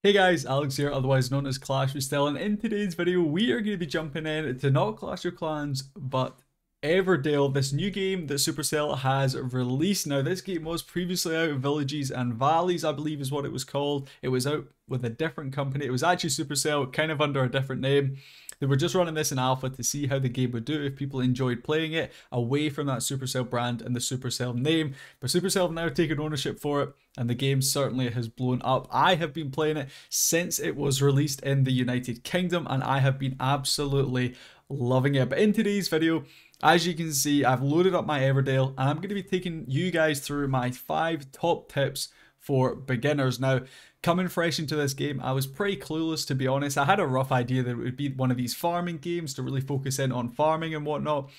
Hey guys, Alex here, otherwise known as Clash with Stella, and in today's video we are going to be jumping in to not Clash of Clans, but Everdale, this new game that Supercell has released. Now this game was previously out, Villages and Valleys I believe is what it was called. It was out with a different company. It was actually Supercell, kind of under a different name. They were just running this in alpha to see how the game would do, if people enjoyed playing it, away from that Supercell brand and the Supercell name. But Supercell have now taken ownership for it, and the game certainly has blown up. I have been playing it since it was released in the United Kingdom, and I have been absolutely loving it. But in today's video, as you can see, I've loaded up my Everdale, and I'm going to be taking you guys through my 5 top tips for beginners. Now, coming fresh into this game, I was pretty clueless, to be honest. I had a rough idea that it would be one of these farming games to really focus in on farming and whatnot.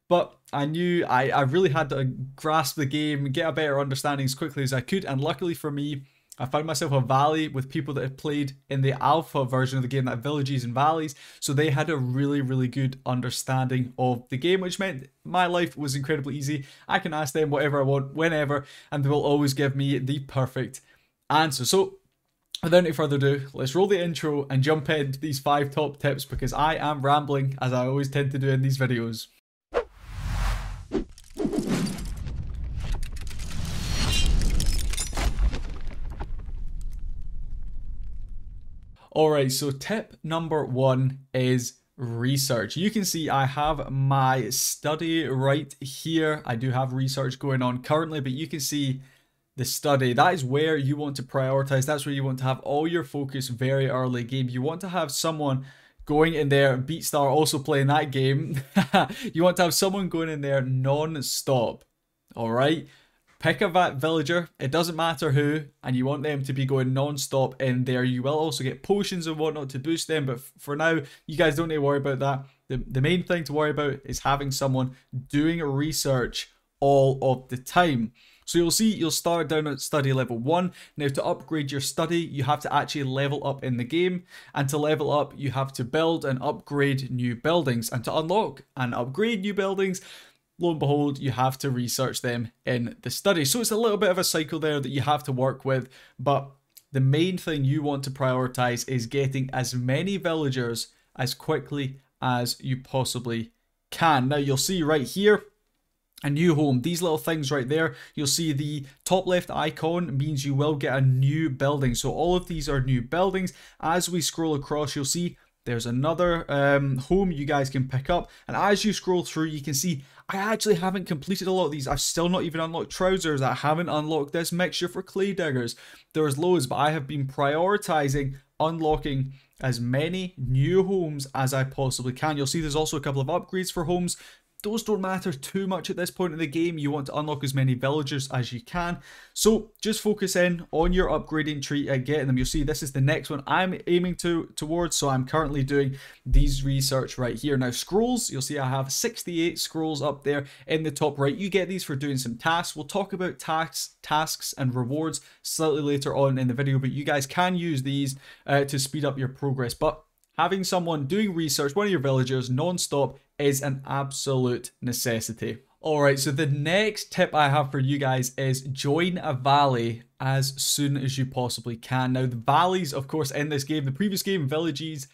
But I knew I really had to grasp the game, get a better understanding as quickly as I could. And luckily for me, I found myself a valley with people that had played in the alpha version of the game, that Villages and Valleys. So they had a really good understanding of the game, which meant my life was incredibly easy. I can ask them whatever I want, whenever, and they will always give me the perfect answer. So without any further ado, let's roll the intro and jump into these 5 top tips, because I am rambling, as I always tend to do in these videos. Alright, so tip number 1 is research. You can see I have my study right here. I do have research going on currently, but you can see the study. That is where you want to prioritize. That's where you want to have all your focus very early game. You want to have someone going in there, Beatstar also playing that game. You want to have someone going in there non-stop. Alright? Pick a villager, it doesn't matter who, and you want them to be going non-stop in there. You will also get potions and whatnot to boost them, but for now, you guys don't need to worry about that. The main thing to worry about is having someone doing research all of the time. So you'll see, you'll start down at study level 1. Now to upgrade your study, you have to actually level up in the game. And to level up, you have to build and upgrade new buildings. And to unlock and upgrade new buildings, lo and behold, you have to research them in the study. So it's a little bit of a cycle there that you have to work with. But the main thing you want to prioritize is getting as many villagers as quickly as you possibly can. Now you'll see right here, a new home. These little things right there, you'll see the top left icon means you will get a new building. So all of these are new buildings. As we scroll across, you'll see there's another home you guys can pick up. And as you scroll through, you can see I actually haven't completed a lot of these. I've still not even unlocked trousers. I haven't unlocked this mixture for clay diggers. There's loads, but I have been prioritizing unlocking as many new homes as I possibly can. You'll see there's also a couple of upgrades for homes. Those don't matter too much at this point in the game. You want to unlock as many villagers as you can. So just focus in on your upgrading tree and getting them. You'll see this is the next one I'm aiming towards. So I'm currently doing these research right here. Now scrolls, you'll see I have 68 scrolls up there in the top right. You get these for doing some tasks. We'll talk about tasks and rewards slightly later on in the video, but you guys can use these to speed up your progress. But having someone doing research, one of your villagers, non-stop, is an absolute necessity. Alright, so the next tip I have for you guys is join a valley as soon as you possibly can. Now the valleys, of course, in this game, the previous game, villagers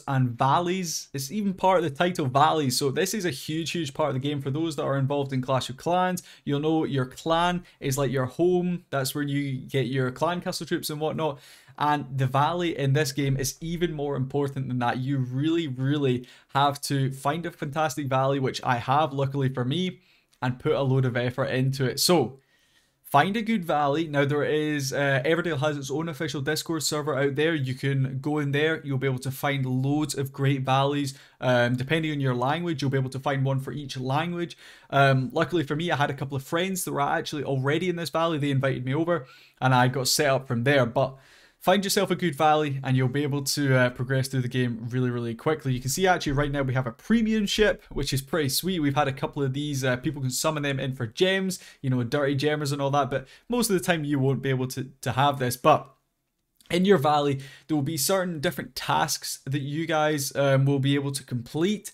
and valleys, it's even part of the title, valleys. So this is a huge part of the game. For those that are involved in Clash of Clans, you'll know your clan is like your home. That's where you get your clan castle troops and whatnot. And the valley in this game is even more important than that. You really have to find a fantastic valley, which I have, luckily for me, and put a load of effort into it. So find a good valley. Now there is, Everdale has its own official Discord server out there. You can go in there. You'll be able to find loads of great valleys. Depending on your language, you'll be able to find one for each language. Luckily for me, I had a couple of friends that were actually already in this valley. They invited me over and I got set up from there. But find yourself a good valley and you'll be able to progress through the game really quickly. You can see actually right now we have a premium ship, which is pretty sweet. We've had a couple of these. People can summon them in for gems, you know, dirty gemmers and all that. But most of the time you won't be able to have this. But in your valley, there will be certain different tasks that you guys will be able to complete.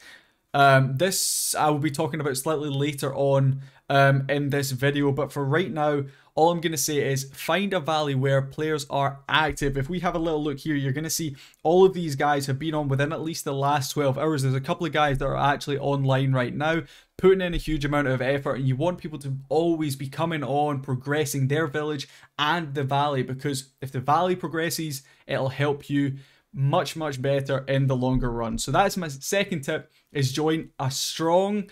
This I will be talking about slightly later on in this video. But for right now, all I'm going to say is find a valley where players are active. If we have a little look here, you're going to see all of these guys have been on within at least the last 12 hours. There's a couple of guys that are actually online right now, putting in a huge amount of effort, and you want people to always be coming on, progressing their village and the valley, because if the valley progresses, it'll help you much better in the longer run. So that's my second tip, is join a strong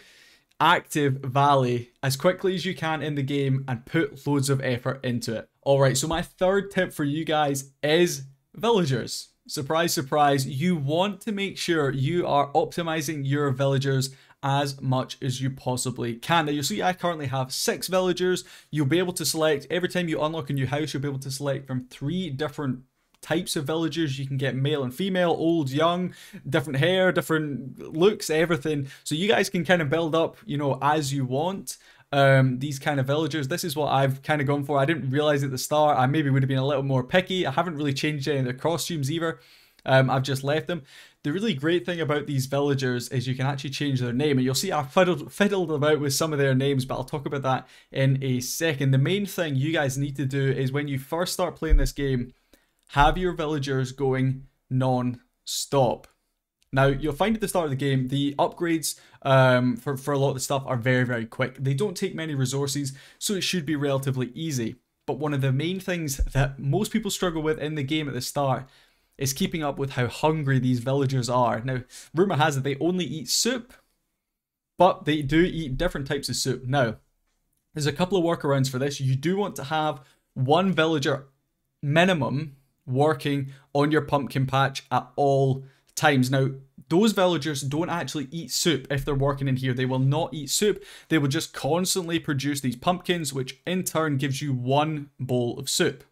active valley as quickly as you can in the game and put loads of effort into it. Alright, so my third tip for you guys is villagers. Surprise, surprise, you want to make sure you are optimizing your villagers as much as you possibly can. Now you'll see I currently have 6 villagers. You'll be able to select, every time you unlock a new house, you'll be able to select from 3 different types of villagers. You can get male and female, old, young, different hair, different looks, everything. So you guys can kind of build up, you know, as you want these kind of villagers. This is what I've kind of gone for. I didn't realize at the start. I maybe would have been a little more picky. I haven't really changed any of their costumes either. I've just left them. The really great thing about these villagers is you can actually change their name, and you'll see I fiddled about with some of their names, but I'll talk about that in a second. The main thing you guys need to do is when you first start playing this game, have your villagers going non-stop. Now, you'll find at the start of the game, the upgrades for a lot of the stuff are very quick. They don't take many resources, so it should be relatively easy. But one of the main things that most people struggle with in the game at the start is keeping up with how hungry these villagers are. Now, rumor has it they only eat soup, but they do eat different types of soup. Now, there's a couple of workarounds for this. You do want to have one villager minimum working on your pumpkin patch at all times. Now, those villagers don't actually eat soup if they're working in here. They will not eat soup. They will just constantly produce these pumpkins, which in turn gives you 1 bowl of soup.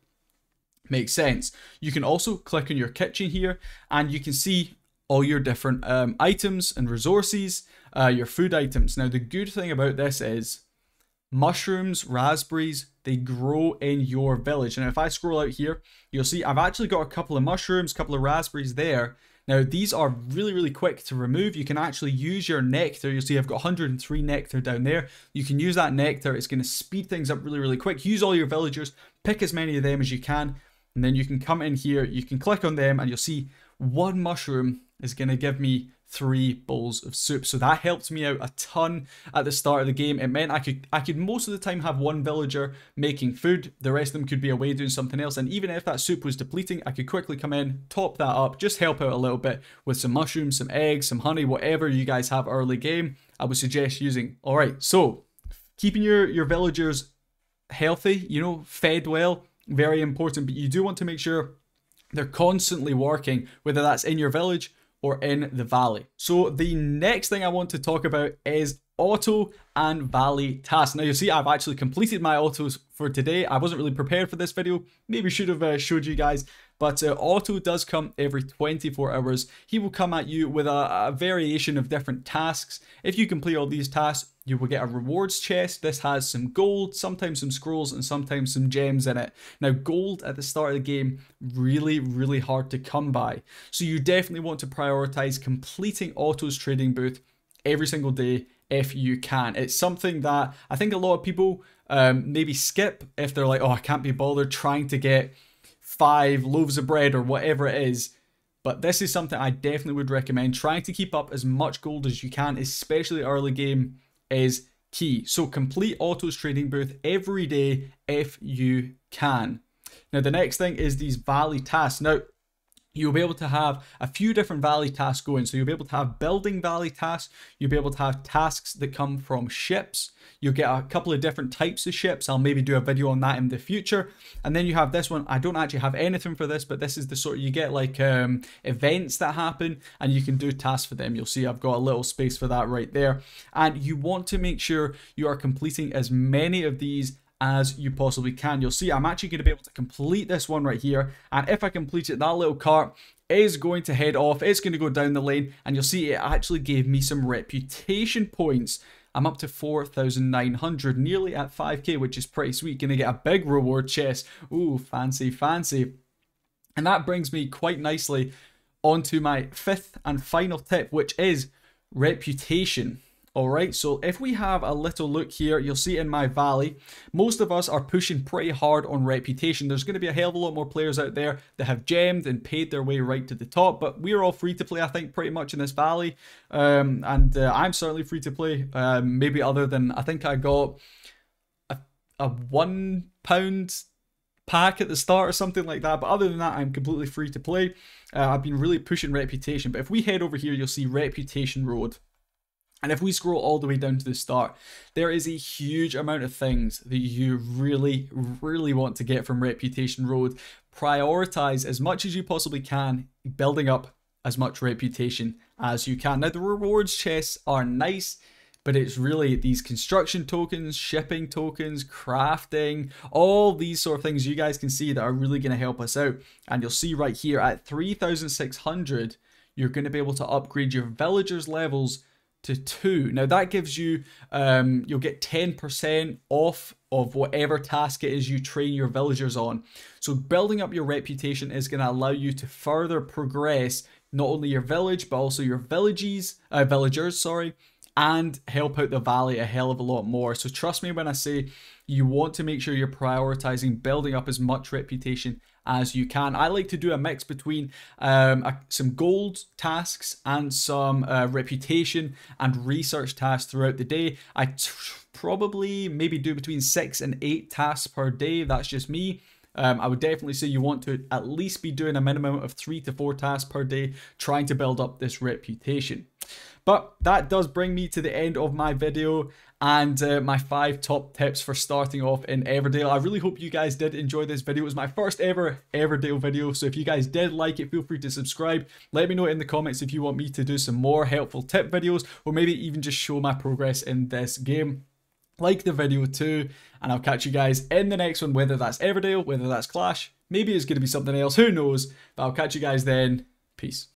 Makes sense. You can also click on your kitchen here and you can see all your different items and resources, your food items. Now, the good thing about this is mushrooms, raspberries, they grow in your village. And if I scroll out here, you'll see I've actually got a couple of mushrooms, a couple of raspberries there. Now, these are really quick to remove. You can actually use your nectar. You'll see I've got 103 nectar down there. You can use that nectar. It's going to speed things up really quick. Use all your villagers, pick as many of them as you can, and then you can come in here, you can click on them, and you'll see 1 mushroom is going to give me 3 bowls of soup. So that helped me out a ton at the start of the game. It meant I could most of the time have 1 villager making food. The rest of them could be away doing something else. And even if that soup was depleting, I could quickly come in, top that up, just help out a little bit with some mushrooms, some eggs, some honey, whatever you guys have early game, I would suggest using. All right, so keeping your villagers healthy, you know, fed well, very important. But you do want to make sure they're constantly working, whether that's in your village or in the valley. So the next thing I want to talk about is auto and valley tasks. Now you'll see I've actually completed my autos for today. I wasn't really prepared for this video. Maybe should have showed you guys. But auto does come every 24 hours. He will come at you with a variation of different tasks. If you complete all these tasks, you will get a rewards chest. This has some gold, sometimes some scrolls, and sometimes some gems in it. Now, gold at the start of the game, really hard to come by. So you definitely want to prioritize completing Otto's trading booth every single day if you can. It's something that I think a lot of people maybe skip if they're like, oh, I can't be bothered trying to get 5 loaves of bread or whatever it is. But this is something I definitely would recommend. Trying to keep up as much gold as you can, especially early game, is key. So complete Otto's trading booth every day if you can. Now the next thing is these valley tasks. Now you'll be able to have a few different valley tasks going. So you'll be able to have building valley tasks. You'll be able to have tasks that come from ships. You'll get a couple of different types of ships. I'll maybe do a video on that in the future. And then you have this one. I don't actually have anything for this, but this is the sort you get like events that happen and you can do tasks for them. You'll see I've got a little space for that right there. And you want to make sure you are completing as many of these as you possibly can. You'll see I'm actually going to be able to complete this one right here, and if I complete it, that little cart is going to head off. It's going to go down the lane, and you'll see it actually gave me some reputation points. I'm up to 4,900, nearly at 5k, which is pretty sweet. Gonna get a big reward chest. Ooh, fancy And that brings me quite nicely onto my 5th and final tip, which is reputation. Alright, so if we have a little look here, you'll see in my valley, most of us are pushing pretty hard on reputation. There's going to be a hell of a lot more players out there that have gemmed and paid their way right to the top, but we're all free to play, I think, pretty much in this valley. I'm certainly free to play, maybe other than, I think I got a £1 pack at the start or something like that, but other than that, I'm completely free to play. I've been really pushing reputation, but if we head over here, you'll see Reputation Road. And if we scroll all the way down to the start, there is a huge amount of things that you really, really want to get from Reputation Road. Prioritize as much as you possibly can, building up as much reputation as you can. Now, the rewards chests are nice, but it's really these construction tokens, shipping tokens, crafting, all these sort of things you guys can see that are really going to help us out. And you'll see right here at 3,600, you're going to be able to upgrade your villagers' levels to 2. Now that gives you, you'll get 10% off of whatever task it is you train your villagers on. So building up your reputation is going to allow you to further progress not only your village, but also your villagers, and help out the valley a hell of a lot more. So trust me when I say you want to make sure you're prioritizing building up as much reputation as you can. I like to do a mix between some gold tasks and some reputation and research tasks throughout the day. I probably maybe do between 6 and 8 tasks per day. That's just me. I would definitely say you want to at least be doing a minimum of 3 to 4 tasks per day, trying to build up this reputation. But that does bring me to the end of my video and my 5 top tips for starting off in Everdale. I really hope you guys did enjoy this video. It was my first ever Everdale video, so if you guys did like it, feel free to subscribe. Let me know in the comments if you want me to do some more helpful tip videos, or maybe even just show my progress in this game. Like the video too, and I'll catch you guys in the next one, whether that's Everdale, whether that's Clash, maybe it's going to be something else, who knows, but I'll catch you guys then. Peace.